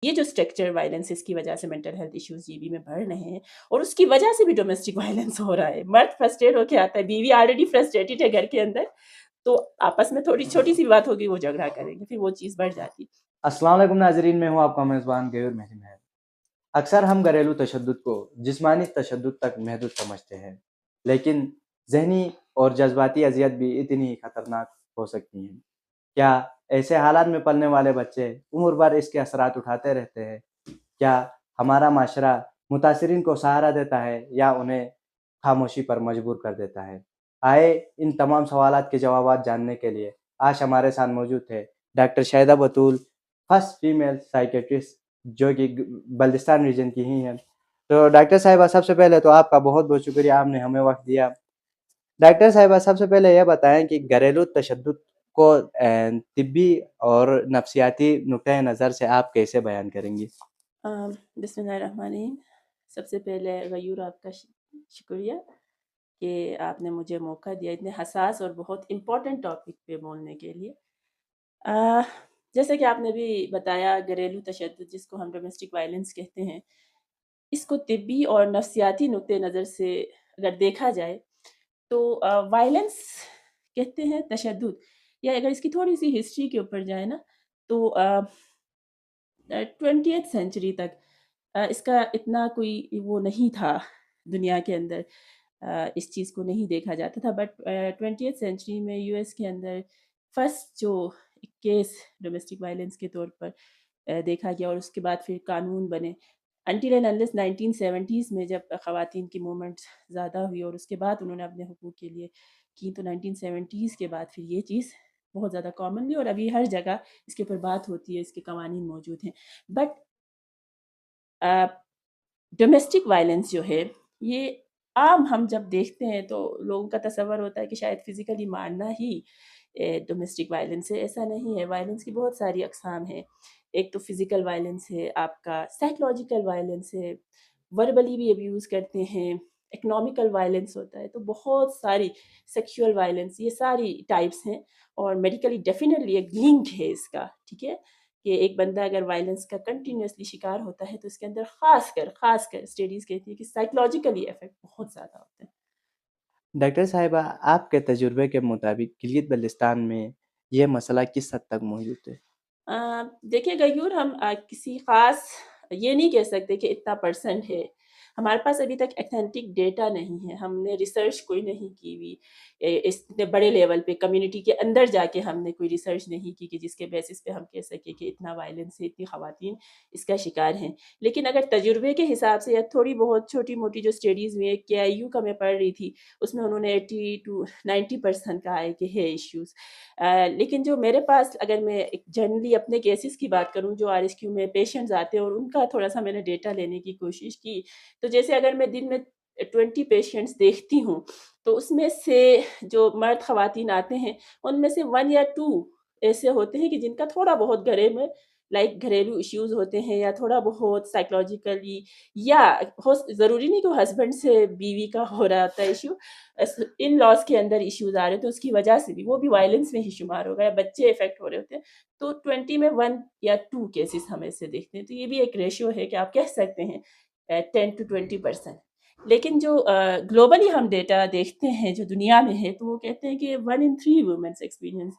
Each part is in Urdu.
یہ جو اسٹرکچر وائلنس کی وجہ سے مینٹل ہیلتھ ایشوز جی بی میں بڑھ رہے ہیں، اور اس کی وجہ سے بھی ڈومیسٹک وائلنس ہو رہا ہے. مرد فرسٹریٹ ہو کے آتا ہے، بیوی آلریڈی فرسٹریٹڈ ہے گھر کے اندر، تو آپس میں تھوڑی چھوٹی سی بات ہوگی وہ جھگڑا کریں گے، پھر وہ چیز بڑھ جاتی. السلام علیکم ناظرین، میں ہوں آپ کا میزبان غیور مہدی مہر. اکثر ہم گھریلو تشدد کو جسمانی تشدد تک محدود سمجھتے ہیں، لیکن ذہنی اور جذباتی اذیت بھی اتنی ہی خطرناک ہو سکتی ہیں. کیا ایسے حالات میں پلنے والے بچے عمر بھر اس کے اثرات اٹھاتے رہتے ہیں؟ کیا ہمارا معاشرہ متاثرین کو سہارا دیتا ہے یا انہیں خاموشی پر مجبور کر دیتا ہے؟ آئے ان تمام سوالات کے جوابات جاننے کے لیے آج ہمارے ساتھ موجود تھے doctor Shahida Batool, first female psychiatrist جو کہ بلتستان ریجن کی ہی ہیں. تو ڈاکٹر صاحبہ، سب سے پہلے تو آپ کا بہت بہت شکریہ، آپ نے ہمیں وقت دیا. ڈاکٹر صاحبہ، سب سے پہلے یہ بتائیں کہ گھریلو تشدد کو طبی اور نفسیاتی نقطۂ نظر سے آپ کیسے بیان کریں گی؟ بسم اللہ الرحمن الرحیم. سب سے پہلے غیور آپ کا شکریہ کہ آپ نے مجھے موقع دیا اتنے حساس اور بہت امپورٹنٹ ٹاپک پہ بولنے کے لیے. جیسے کہ آپ نے بھی بتایا، گھریلو تشدد جس کو ہم ڈومیسٹک وائلنس کہتے ہیں، اس کو طبی اور نفسیاتی نقطۂ نظر سے اگر دیکھا جائے تو وائلنس کہتے ہیں تشدد، یا اگر اس کی تھوڑی سی ہسٹری کے اوپر جائے نا تو 20th سینچری تک اس کا اتنا کوئی وہ نہیں تھا دنیا کے اندر، اس چیز کو نہیں دیکھا جاتا تھا. بٹ 20th سینچری میں یو ایس کے اندر فرسٹ جو کیس ڈومیسٹک وائلنس کے طور پر دیکھا گیا، اور اس کے بعد پھر قانون بنے. انٹل اینڈ انلیس 1970s میں جب خواتین کی موومنٹ زیادہ ہوئی اور اس کے بعد انہوں نے اپنے حقوق کے لیے کی، تو 1970s کے بعد پھر یہ چیز بہت زیادہ کامنلی، اور ابھی ہر جگہ اس کے اوپر بات ہوتی ہے، اس کے قوانین موجود ہیں. بٹ ڈومیسٹک وائلنس جو ہے، یہ عام ہم جب دیکھتے ہیں تو لوگوں کا تصور ہوتا ہے کہ شاید فزیکلی مارنا ہی ڈومیسٹک وائلنس ہے. ایسا نہیں ہے. وائلنس کی بہت ساری اقسام ہیں. ایک تو فزیکل وائلنس ہے، آپ کا سائیکولوجیکل وائلنس ہے، وربلی بھی ابیوز کرتے ہیں، اکنامیکل وائلنس ہوتا ہے، تو بہت ساری سیکشول وائلنس، یہ ساری ٹائپس ہیں. اور میڈیکلی ڈیفینیٹلی ایک لنک ہے اس کا، ٹھیک ہے، کہ ایک بندہ اگر وائلنس کا کنٹینیوسلی شکار ہوتا ہے تو اس کے اندر خاص کر اسٹڈیز کہتی ہے کہ سائیکولوجیکلی افیکٹ بہت زیادہ ہوتے ہیں. ڈاکٹر صاحبہ، آپ کے تجربے کے مطابق گلگت بلتستان میں یہ مسئلہ کس حد تک موجود ہے؟ دیکھیے غیور، ہم کسی خاص یہ نہیں کہہ سکتے کہ اتنا پرسنٹ ہے. ہمارے پاس ابھی تک ایتھینٹک ڈیٹا نہیں ہے، ہم نے ریسرچ کوئی نہیں کی ہوئی اس اتنے بڑے لیول پہ. کمیونٹی کے اندر جا کے ہم نے کوئی ریسرچ نہیں کی کہ جس کے بیسس پہ ہم کہہ سکیں کہ اتنا وائلنس ہے، اتنی خواتین اس کا شکار ہیں. لیکن اگر تجربے کے حساب سے یا تھوڑی بہت چھوٹی موٹی جو اسٹڈیز میں KIU کا میں پڑھ رہی تھی، اس میں انہوں نے 80 to 90% کہا ہے کہ ہے ایشوز. لیکن جو میرے پاس، اگر میں جنرلی اپنے کیسز کی بات کروں جو RSQ میں پیشنٹس آتے ہیں اور ان کا تھوڑا سا میں نے ڈیٹا لینے کی کوشش کی، تو جیسے اگر میں دن میں 20 پیشنٹس دیکھتی ہوں تو اس میں سے جو مرد خواتین آتے ہیں ان میں سے 1 یا 2 ایسے ہوتے ہیں کہ جن کا تھوڑا بہت گھرے میں گھریلو ایشوز ہوتے ہیں، یا تھوڑا بہت سائیکولوجیکلی، یا ضروری نہیں کہ ہسبینڈ سے بیوی کا ہو رہا ہوتا ہے ایشو، ان لاس کے اندر ایشوز آ رہے ہیں، تو اس کی وجہ سے بھی وہ بھی وائلنس میں ہی شمار ہوگا، یا بچے افیکٹ ہو رہے ہوتے ہیں. تو 20 میں 1 یا 2 کیسز ہم ایسے دیکھتے ہیں. تو یہ بھی ایک ریشیو ہے کہ آپ کہہ سکتے ہیں 10 to 20%. لیکن جو گلوبلی ہم ڈیٹا دیکھتے ہیں جو دنیا میں ہے، تو وہ کہتے ہیں کہ 1 in 3 women's experience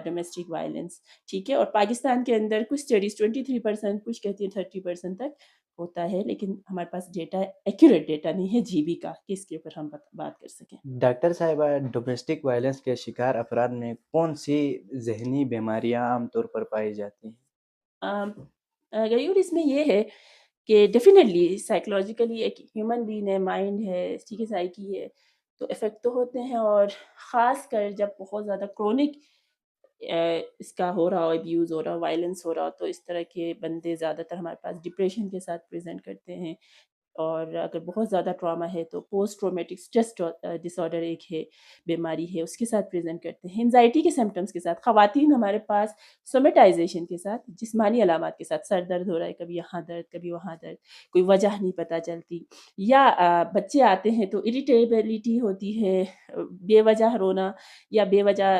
domestic violence, ٹھیک ہے. اور پاکستان کے اندر کچھ اسٹڈیز 23%، کچھ کہتی ہیں 30% تک ہوتا ہے. لیکن ہمارے پاس ڈیٹا، ایکوریٹ ڈیٹا نہیں ہے GB کا کہ اس کے اوپر ہم بات کر سکیں. ڈاکٹر صاحبہ، ڈومیسٹک وائلنس کے شکار افراد میں کون سی ذہنی بیماریاں عام طور پر پائی جاتی ہیں؟ غیور، اس میں یہ ہے کہ ڈیفینیٹلی سائیکولوجیکلی ایک ہیومن بینگ ہے، مائنڈ ہے، ٹھیک ہے، سائیکی ہے، تو افیکٹ تو ہوتے ہیں. اور خاص کر جب بہت زیادہ کرونک اس کا ہو رہا ہو، ابیوز ہو رہا ہو، وائلنس ہو رہا ہو، تو اس طرح کے بندے زیادہ تر ہمارے پاس ڈپریشن کے ساتھ پریزنٹ کرتے ہیں. اور اگر بہت زیادہ ٹراما ہے تو post traumatic stress dis order ایک ہے، بیماری ہے، اس کے ساتھ پریزنٹ کرتے ہیں. انزائٹی کے سمٹمس کے ساتھ خواتین ہمارے پاس سومیٹائزیشن کے ساتھ، جسمانی علامات کے ساتھ، سر درد ہو رہا ہے، کبھی یہاں درد، کبھی وہاں درد، کوئی وجہ نہیں پتہ چلتی. یا بچے آتے ہیں تو اریٹیبلٹی ہوتی ہے، بے وجہ رونا، یا بے وجہ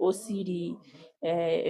OCD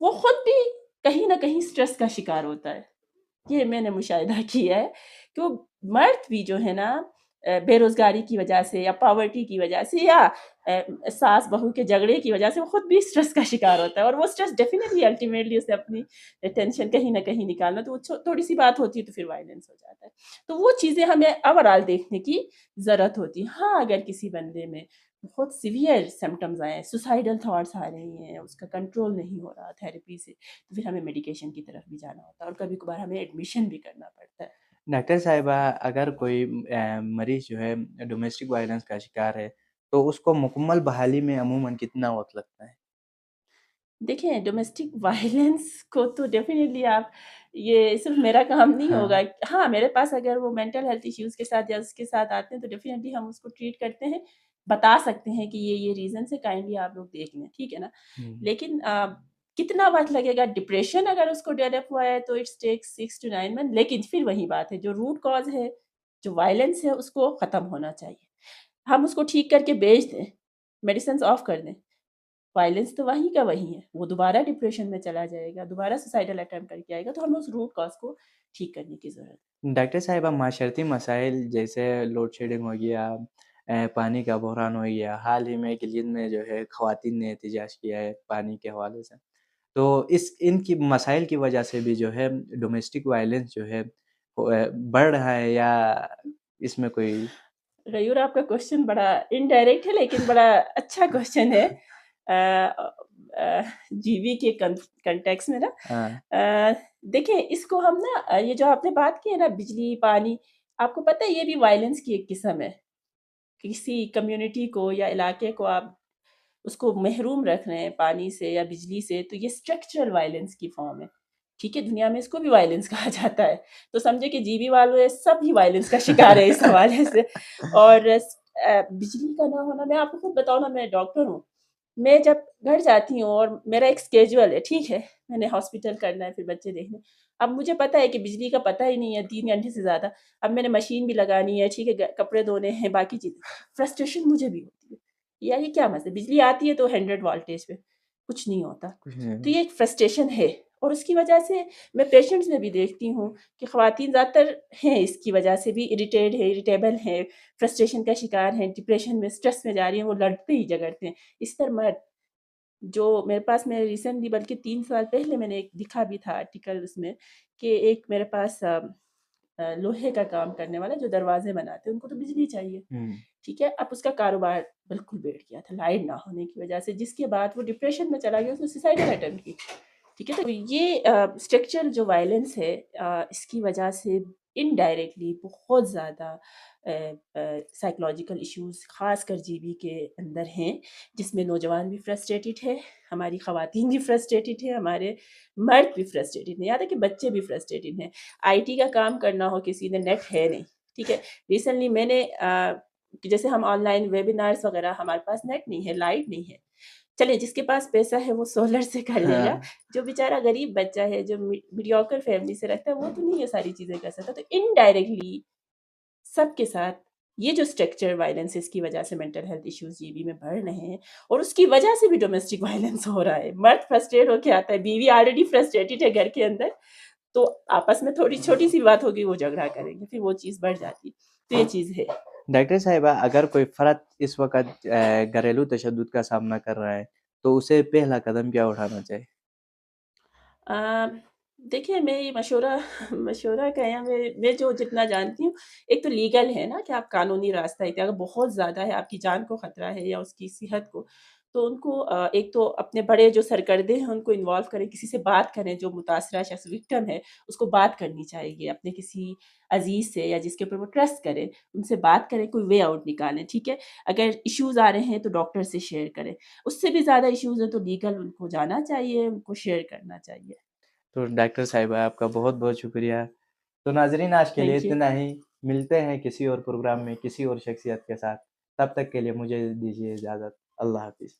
وہ خود بھی کہیں نہ کہیں اسٹریس کا شکار ہوتا ہے. یہ میں نے مشاہدہ کیا ہے کہ وہ مرد بھی جو ہے نا بے روزگاری کی وجہ سے یا پاورٹی کی وجہ سے یا ساس بہو کے جھگڑے کی وجہ سے وہ خود بھی اسٹریس کا شکار ہوتا ہے. اور وہ اسٹریس ڈیفینیٹلی الٹیمیٹلی اسے اپنی ٹینشن کہیں نہ کہیں نکالنا، تو وہ تھوڑی سی بات ہوتی ہے تو پھر وائلنس ہو جاتا ہے. تو وہ چیزیں ہمیں اوور آل دیکھنے کی ضرورت ہوتی ہے. ہاں اگر کسی بندے میں بہت سیویئر سمٹمز آئے ہیں، سوسائڈل تھاٹس آ رہے ہیں، اس کا کنٹرول نہیں ہو رہا تھیراپی سے، تو پھر ہمیں میڈیکیشن کی طرف بھی جانا ہوتا ہے اور کبھی کبھار ہمیں ایڈمیشن بھی کرنا پڑتا ہے. ڈاکٹر صاحبہ اگر کوئی مریض جو ہے ڈومیسٹک وائلنس کا شکار ہے تو اس کو مکمل بحالی میں عموماً کتنا وقت لگتا ہے؟ دیکھیں ڈومیسٹک وائلنس کو تو ڈیفینیٹلی آپ، یہ صرف میرا کام نہیں ہاں ہوگا. ہاں میرے پاس اگر وہ مینٹل ہیلتھ ایشوز کے ساتھ یا اس کے ساتھ آتے ہیں تو ڈیفینیٹلی ہم اس کو ٹریٹ کرتے ہیں، بتا سکتے ہیں کہ یہ ریزنس ہے، کائنڈلی آپ لوگ دیکھ لیں، ٹھیک ہے نا. لیکن کتنا وقت لگے گا؟ ڈپریشن اگر اس کو ڈیولپ ہوا ہے تو اٹس ٹیک 6 to 9 months. لیکن پھر وہی بات ہے، جو روٹ کاز ہے، جو وائلنس ہے، اس کو ختم ہونا چاہیے. ہم اس کو ٹھیک کر کے بیچ دیں، میڈیسنس آف کر دیں، وائلنس تو وہیں کا وہیں ہے. وہ دوبارہ ڈپریشن میں چلا جائے گا، دوبارہ سوسائڈل اٹیمپٹ کر کے آئے گا. تو ہمیں اس روٹ کاز کو ٹھیک کرنے کی ضرورت ہے. ڈاکٹر صاحبہ معاشرتی مسائل جیسے لوڈ شیڈنگ ہو گیا، پانی کا بحران ہو گیا، حال ہی میں گلیت میں جو ہے خواتین نے احتجاج کیا ہے پانی کے حوالے سے، تو ان کی مسائل کی وجہ سے بھی جو ہے ڈومیسٹک وائلنس جو ہے بڑھ رہا ہے، یا اس میں کوئی؟ غیور آپ کا کوشچن بڑا انڈائریکٹ ہے لیکن بڑا اچھا کوشچن ہے. جی وی کے کنٹیکس میں نا، دیکھیں اس کو ہم نا، یہ جو آپ نے بات کی ہے نا بجلی پانی، آپ کو پتہ ہے یہ بھی وائلنس کی ایک قسم ہے. کسی کمیونٹی کو یا علاقے کو آپ اس کو محروم رکھ رہے ہیں پانی سے یا بجلی سے، تو یہ اسٹرکچرل وائلنس کی فارم ہے. ٹھیک ہے، دنیا میں اس کو بھی وائلنس کہا جاتا ہے. تو سمجھے کہ جی بی والے سب ہی وائلنس کا شکار ہے اس حوالے سے. اور بجلی کا نہ ہونا، میں آپ کو خود بتاؤں نا، میں ڈاکٹر ہوں. میں جب گھر جاتی ہوں اور میرا ایک اسکیجول ہے، ٹھیک ہے، میں نے ہاسپٹل کرنا ہے، پھر بچے دیکھنے. اب مجھے پتا ہے کہ بجلی کا پتہ ہی نہیں ہے 3 گھنٹے سے زیادہ. اب میں نے مشین بھی لگانی ہے، ٹھیک ہے، کپڑے دھونے ہیں، باقی چیزیں. فرسٹریشن مجھے بھی ہوتی ہے. یہ کیا مسئلہ، بجلی آتی ہے تو 100 وولٹیج پہ کچھ نہیں ہوتا. تو یہ ایک فرسٹریشن ہے. اور اس کی وجہ سے میں پیشنٹس میں بھی دیکھتی ہوں کہ خواتین زیادہ تر ہیں اس کی وجہ سے بھی اریٹیبل ہیں، فرسٹریشن کا شکار ہیں، ڈپریشن میں، اسٹریس میں جا رہی ہیں، وہ لڑتے ہی جھگڑتے ہیں. اس طرح مرد جو میرے پاس، میں ریسنٹلی بلکہ 3 سال پہلے میں نے ایک دکھا بھی تھا آرٹیکل اس میں، کہ ایک میرے پاس لوہے کا کام کرنے والا جو دروازے بناتے ہیں، ان کو تو بجلی چاہیے، ٹھیک ہے. اب اس کا کاروبار بالکل بیٹھ گیا تھا لائٹ نہ ہونے کی وجہ سے، جس کے بعد وہ ڈپریشن میں چلا گیا، اس نے سوسائڈل اٹیمپٹ کی. ٹھیک ہے، تو یہ اسٹرکچر جو وائلنس ہے، اس کی وجہ سے انڈائریکٹلی بہت زیادہ سائیکولوجیکل ایشوز خاص کر جی بی کے اندر ہیں، جس میں نوجوان بھی فرسٹریٹڈ ہے، ہماری خواتین بھی فرسٹریٹڈ ہیں، ہمارے مرد بھی فرسٹریٹڈ ہیں، یہاں تک کہ بچے بھی فرسٹریٹڈ ہیں. آئی ٹی کا کام کرنا ہو کسی نے، نیٹ ہے نہیں، ٹھیک ہے. ریسنٹلی میں نے جیسے ہم آن لائن ویبینارس وغیرہ، ہمارے پاس نیٹ نہیں ہے، لائٹ نہیں ہے. چلے جس کے پاس پیسہ ہے وہ سولر سے کر لے گا. جو بیچارہ غریب بچہ ہے، جو میڈیوکر فیملی سے رہتا ہے، وہ تو نہیں یہ ساری چیزیں کر سکتا. تو انڈائریکٹلی سب کے ساتھ یہ جو اسٹرکچر وائلنس، اس کی وجہ سے مینٹل ہیلتھ ایشوز جی بی میں بڑھ رہے ہیں، اور اس کی وجہ سے بھی ڈومیسٹک وائلنس ہو رہا ہے. مرد فرسٹریٹ ہو کے آتا ہے، بیوی آلریڈی فرسٹریٹڈ ہے گھر کے اندر، تو آپس میں تھوڑی چھوٹی سی بات ہوگی وہ جھگڑا کریں گے، پھر وہ چیز بڑھ جاتی. تو یہ چیز ہے. ڈاکٹر صاحبہ اگر کوئی فرد اس وقت گھریلو تشدد کا سامنا کر رہا ہے تو اسے پہلا قدم کیا اٹھانا چاہیے؟ دیکھیں میں یہ مشورہ کہیں، میں جو جتنا جانتی ہوں، ایک تو لیگل ہے نا کہ آپ قانونی راستہ ہے، اگر بہت زیادہ ہے، آپ کی جان کو خطرہ ہے یا اس کی صحت کو، تو ان کو ایک تو اپنے بڑے جو سرکردے ہیں ان کو انوالو کریں، کسی سے بات کریں، جو متاثرہ شخص وکٹم ہے اس کو بات کرنی چاہیے، اپنے کسی عزیز سے یا جس کے اوپر وہ ٹرسٹ کریں، ان سے بات کریں، کوئی وے آؤٹ نکالیں. ٹھیک ہے، اگر ایشوز آ رہے ہیں تو ڈاکٹر سے شیئر کریں، اس سے بھی زیادہ ایشوز ہیں تو لیگل ان کو جانا چاہیے، ان کو شیئر کرنا چاہیے. تو ڈاکٹر صاحبہ آپ کا بہت بہت شکریہ. تو ناظرین آج کے لیے تھینک یو. اتنا ہی، ملتے ہیں کسی اور پروگرام میں کسی اور شخصیت کے ساتھ. تب تک کے لیے مجھے دیجیے اجازت. اللہ حافظ.